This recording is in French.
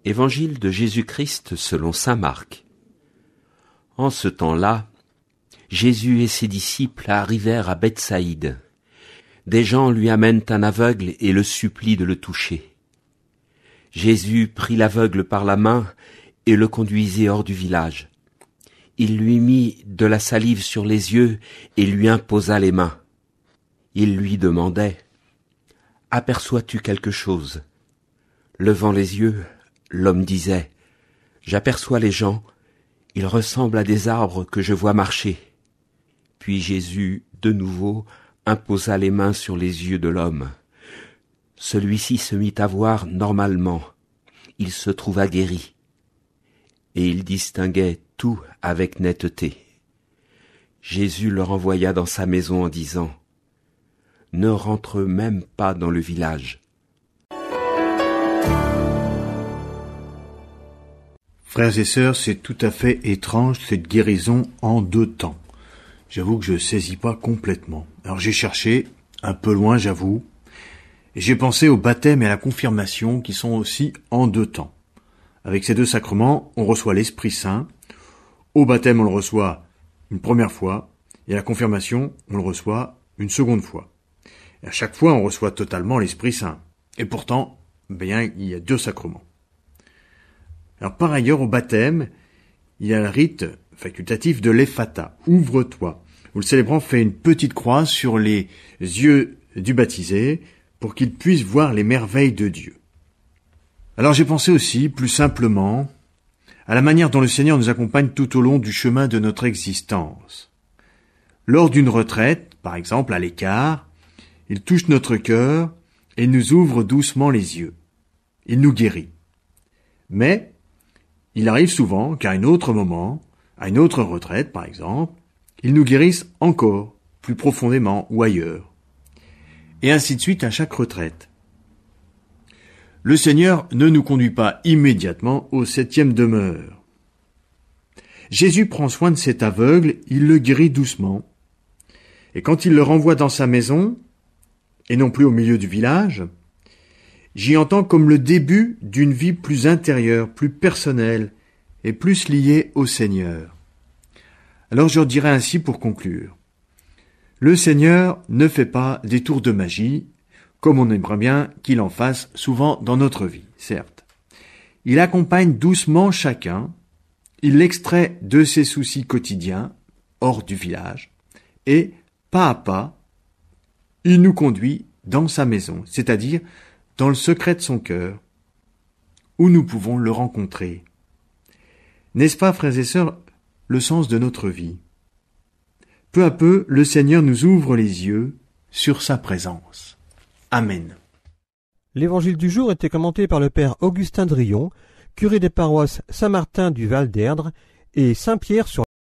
Évangile de Jésus-Christ selon saint Marc. En ce temps-là, Jésus et ses disciples arrivèrent à Bethsaïde. Des gens lui amènent un aveugle et le supplient de le toucher. Jésus prit l'aveugle par la main et le conduisit hors du village. Il lui mit de la salive sur les yeux et lui imposa les mains. Il lui demandait « Aperçois-tu quelque chose ?» Levant les yeux, l'homme disait « J'aperçois les gens, ils ressemblent à des arbres que je vois marcher. » Puis Jésus, de nouveau, imposa les mains sur les yeux de l'homme. Celui-ci se mit à voir normalement. Il se trouva guéri. Et il distinguait tout avec netteté. Jésus le renvoya dans sa maison en disant « Ne rentre même pas dans le village. » Frères et sœurs, c'est tout à fait étrange cette guérison en 2 temps. J'avoue que je saisis pas complètement. Alors j'ai cherché, un peu loin j'avoue, et j'ai pensé au baptême et à la confirmation qui sont aussi en 2 temps. Avec ces 2 sacrements, on reçoit l'Esprit Saint. Au baptême, on le reçoit une première fois, et à la confirmation, on le reçoit une seconde fois. Et à chaque fois, on reçoit totalement l'Esprit Saint. Et pourtant, il y a 2 sacrements. Alors par ailleurs, au baptême, il y a le rite facultatif de l'Ephata, ouvre-toi, où le célébrant fait une petite croix sur les yeux du baptisé pour qu'il puisse voir les merveilles de Dieu. Alors j'ai pensé aussi, plus simplement, à la manière dont le Seigneur nous accompagne tout au long du chemin de notre existence. Lors d'une retraite, par exemple à l'écart, il touche notre cœur et nous ouvre doucement les yeux. Il nous guérit. Mais il arrive souvent qu'à un autre moment, à une autre retraite par exemple, il nous guérisse encore, plus profondément ou ailleurs. Et ainsi de suite à chaque retraite. Le Seigneur ne nous conduit pas immédiatement au 7e demeure. Jésus prend soin de cet aveugle, il le guérit doucement. Et quand il le renvoie dans sa maison, et non plus au milieu du village, j'y entends comme le début d'une vie plus intérieure, plus personnelle et plus liée au Seigneur. Alors je dirais ainsi pour conclure. Le Seigneur ne fait pas des tours de magie, comme on aimerait bien qu'il en fasse souvent dans notre vie, certes. Il accompagne doucement chacun, il l'extrait de ses soucis quotidiens, hors du village, et, pas à pas, il nous conduit dans sa maison, c'est-à-dire dans le secret de son cœur, où nous pouvons le rencontrer. N'est-ce pas, frères et sœurs, le sens de notre vie? Peu à peu, le Seigneur nous ouvre les yeux sur sa présence. Amen. L'évangile du jour était commenté par le père Augustin Drillon, curé des paroisses Saint-Martin du Val d'Erdre et Saint-Pierre sur